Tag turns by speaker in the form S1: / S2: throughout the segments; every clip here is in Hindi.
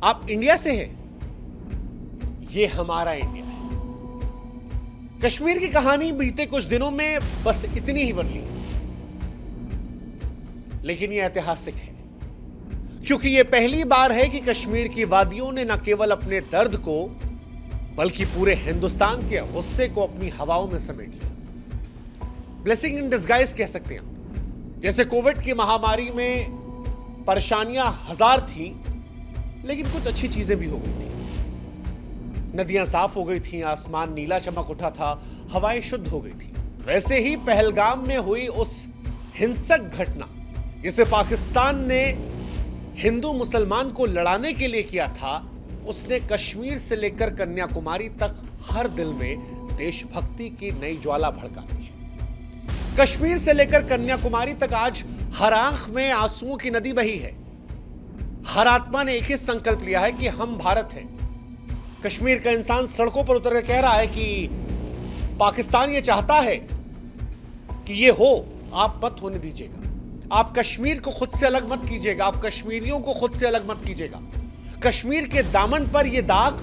S1: आप इंडिया से हैं, ये हमारा इंडिया है। कश्मीर की कहानी बीते कुछ दिनों में बस इतनी ही बदली है, लेकिन यह ऐतिहासिक है क्योंकि यह पहली बार है कि कश्मीर की वादियों ने न केवल अपने दर्द को बल्कि पूरे हिंदुस्तान के गुस्से को अपनी हवाओं में समेट लिया। ब्लेसिंग इन डिस्गाइज कह सकते हैं आप। जैसे कोविड की महामारी में परेशानियां हजार थी, लेकिन कुछ अच्छी चीजें भी हो गई थी। नदियां साफ हो गई थी, आसमान नीला चमक उठा था, हवाएं शुद्ध हो गई थी। वैसे ही पहलगाम में हुई उस हिंसक घटना जिसे पाकिस्तान ने हिंदू मुसलमान को लड़ाने के लिए किया था, उसने कश्मीर से लेकर कन्याकुमारी तक हर दिल में देशभक्ति की नई ज्वाला भड़का दी है। कश्मीर से लेकर कन्याकुमारी तक आज हर आंख में आंसुओं की नदी बही है। हर आत्मा ने एक ही संकल्प लिया है कि हम भारत हैं। कश्मीर का इंसान सड़कों पर उतर कर कह रहा है कि पाकिस्तान ये चाहता है कि ये हो, आप मत होने दीजिएगा। आप कश्मीर को खुद से अलग मत कीजिएगा, आप कश्मीरियों को खुद से अलग मत कीजिएगा। कश्मीर के दामन पर यह दाग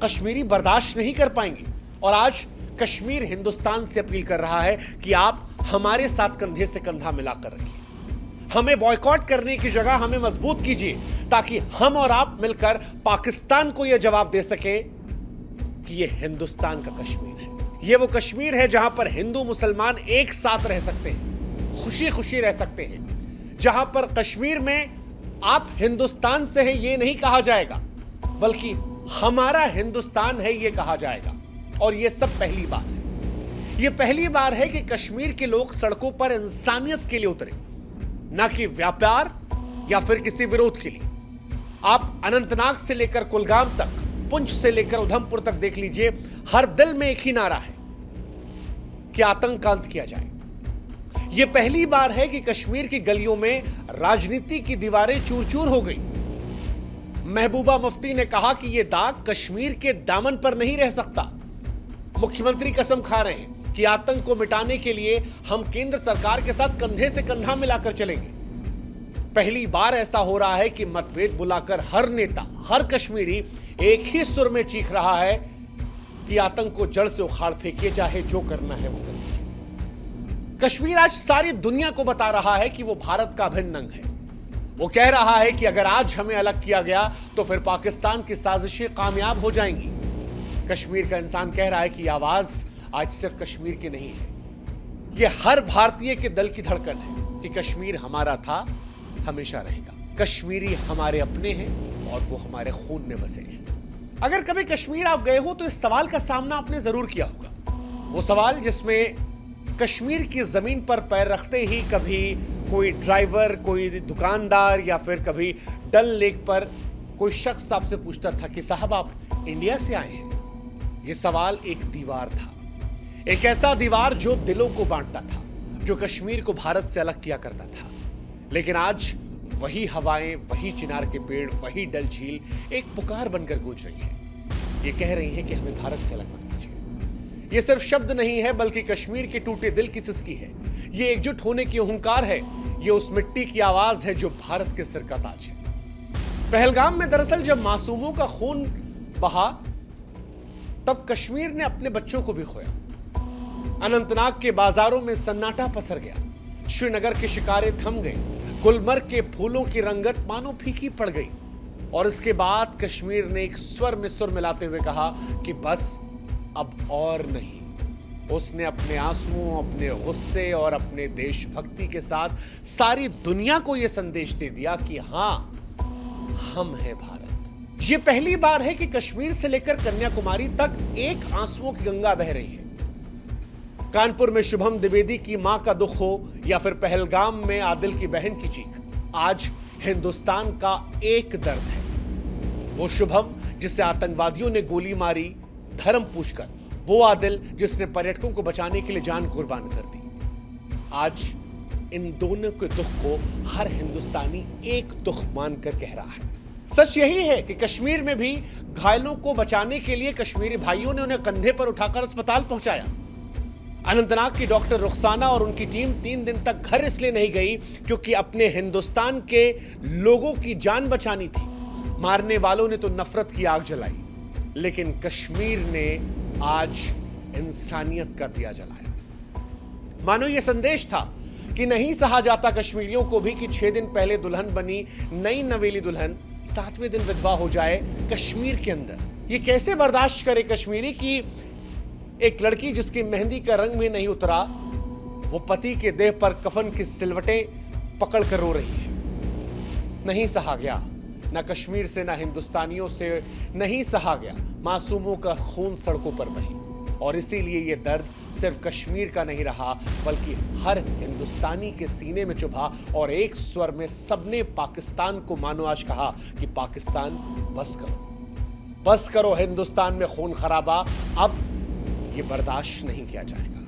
S1: कश्मीरी बर्दाश्त नहीं कर पाएंगे। और आज कश्मीर हिंदुस्तान से अपील कर रहा है कि आप हमारे साथ कंधे से कंधा मिलाकर रखिए। हमें बॉयकॉट करने की जगह हमें मजबूत कीजिए, ताकि हम और आप मिलकर पाकिस्तान को यह जवाब दे सके कि यह हिंदुस्तान का कश्मीर है। यह वो कश्मीर है जहां पर हिंदू मुसलमान एक साथ रह सकते हैं, खुशी खुशी रह सकते हैं। जहां पर कश्मीर में आप हिंदुस्तान से हैं ये नहीं कहा जाएगा, बल्कि हमारा हिंदुस्तान है ये कहा जाएगा। और ये सब पहली बार है। ये पहली बार है कि कश्मीर के लोग सड़कों पर इंसानियत के लिए उतरे, ना कि व्यापार या फिर किसी विरोध के लिए। आप अनंतनाग से लेकर कुलगाम तक, पुंछ से लेकर उधमपुर तक देख लीजिए, हर दिल में एक ही नारा है कि आतंक का अंत किया जाए। यह पहली बार है कि कश्मीर की गलियों में राजनीति की दीवारें चूर चूर हो गई। महबूबा मुफ्ती ने कहा कि यह दाग कश्मीर के दामन पर नहीं रह सकता। मुख्यमंत्री कसम खा रहे हैं कि आतंक को मिटाने के लिए हम केंद्र सरकार के साथ कंधे से कंधा मिलाकर चलेंगे। पहली बार ऐसा हो रहा है कि मतभेद बुलाकर हर नेता, हर कश्मीरी एक ही सुर में चीख रहा है कि आतंक को जड़ से उखाड़ फेंकिए, चाहे जो करना है वो करिए। कश्मीर आज सारी दुनिया को बता रहा है कि वो भारत का अभिन्न अंग है। वो कह रहा है कि अगर आज हमें अलग किया गया तो फिर पाकिस्तान की साजिशें कामयाब हो जाएंगी। कश्मीर का इंसान कह रहा है कि आवाज आज सिर्फ कश्मीर की नहीं है, यह हर भारतीय के दिल की धड़कन है कि कश्मीर हमारा था, हमेशा रहेगा। कश्मीरी हमारे अपने हैं और वो हमारे खून में बसे हैं। अगर कभी कश्मीर आप गए हो तो इस सवाल का सामना आपने जरूर किया होगा। वो सवाल जिसमें कश्मीर की जमीन पर पैर रखते ही कभी कोई ड्राइवर, कोई दुकानदार या फिर कभी डल लेक पर कोई शख्स आपसे पूछता था कि साहब आप इंडिया से आए हैं। यह सवाल एक दीवार था, एक ऐसा दीवार जो दिलों को बांटता था, जो कश्मीर को भारत से अलग किया करता था। लेकिन आज वही हवाएं, वही चिनार के पेड़, वही डल झील एक पुकार बनकर गूंज रही है। ये कह रही है कि हमें भारत से अलग मत कीजिए। ये सिर्फ शब्द नहीं है, बल्कि कश्मीर के टूटे दिल की सिसकी है। ये एकजुट होने की हुंकार है। ये उस मिट्टी की आवाज है जो भारत के सिर का ताज है। पहलगाम में दरअसल जब मासूमों का खून बहा, तब कश्मीर ने अपने बच्चों को भी खोया। अनंतनाग के बाजारों में सन्नाटा पसर गया। श्रीनगर के शिकारे थम गए। गुलमर्ग के फूलों की रंगत मानो फीकी पड़ गई। और इसके बाद कश्मीर ने एक स्वर में सुर मिलाते हुए कहा कि बस अब और नहीं। उसने अपने आंसुओं, अपने गुस्से और अपने देशभक्ति के साथ सारी दुनिया को यह संदेश दे दिया कि हां, हम हैं भारत। यह पहली बार है कि कश्मीर से लेकर कन्याकुमारी तक एक आंसुओं की गंगा बह रही है। कानपुर में शुभम द्विवेदी की मां का दुख हो या फिर पहलगाम में आदिल की बहन की चीख, आज हिंदुस्तान का एक दर्द है। वो शुभम जिसे आतंकवादियों ने गोली मारी धर्म पूछकर, वो आदिल जिसने पर्यटकों को बचाने के लिए जान कुर्बान कर दी। आज इन दोनों के दुख को हर हिंदुस्तानी एक दुख मानकर कह रहा है। सच यही है कि कश्मीर में भी घायलों को बचाने के लिए कश्मीरी भाइयों ने उन्हें कंधे पर उठाकर अस्पताल पहुंचाया। अनंतनाग की डॉक्टर रुखसाना और उनकी टीम 3 दिन तक घर इसलिए नहीं गई क्योंकि अपने हिंदुस्तान के लोगों की जान बचानी थी। मारने वालों ने तो नफरत की आग जलाई, लेकिन कश्मीर ने आज इंसानियत का दिया जलाया। मानो यह संदेश था कि नहीं सहा जाता कश्मीरियों को भी कि 6 दिन पहले दुल्हन बनी नई नवेली दुल्हन 7वें दिन विधवा हो जाए कश्मीर के अंदर। ये कैसे बर्दाश्त करे कश्मीरी कि एक लड़की जिसकी मेहंदी का रंग भी नहीं उतरा, वो पति के देह पर कफन की सिलवटें पकड़ कर रो रही है। नहीं सहा गया, ना कश्मीर से, ना हिंदुस्तानियों से नहीं सहा गया। मासूमों का खून सड़कों पर बही, और इसीलिए ये दर्द सिर्फ कश्मीर का नहीं रहा, बल्कि हर हिंदुस्तानी के सीने में चुभा, और एक स्वर में सबने पाकिस्तान को मानो आज कहा कि पाकिस्तान बस करो, बस करो, हिंदुस्तान में खून खराबा अब ये बर्दाश्त नहीं किया जाएगा।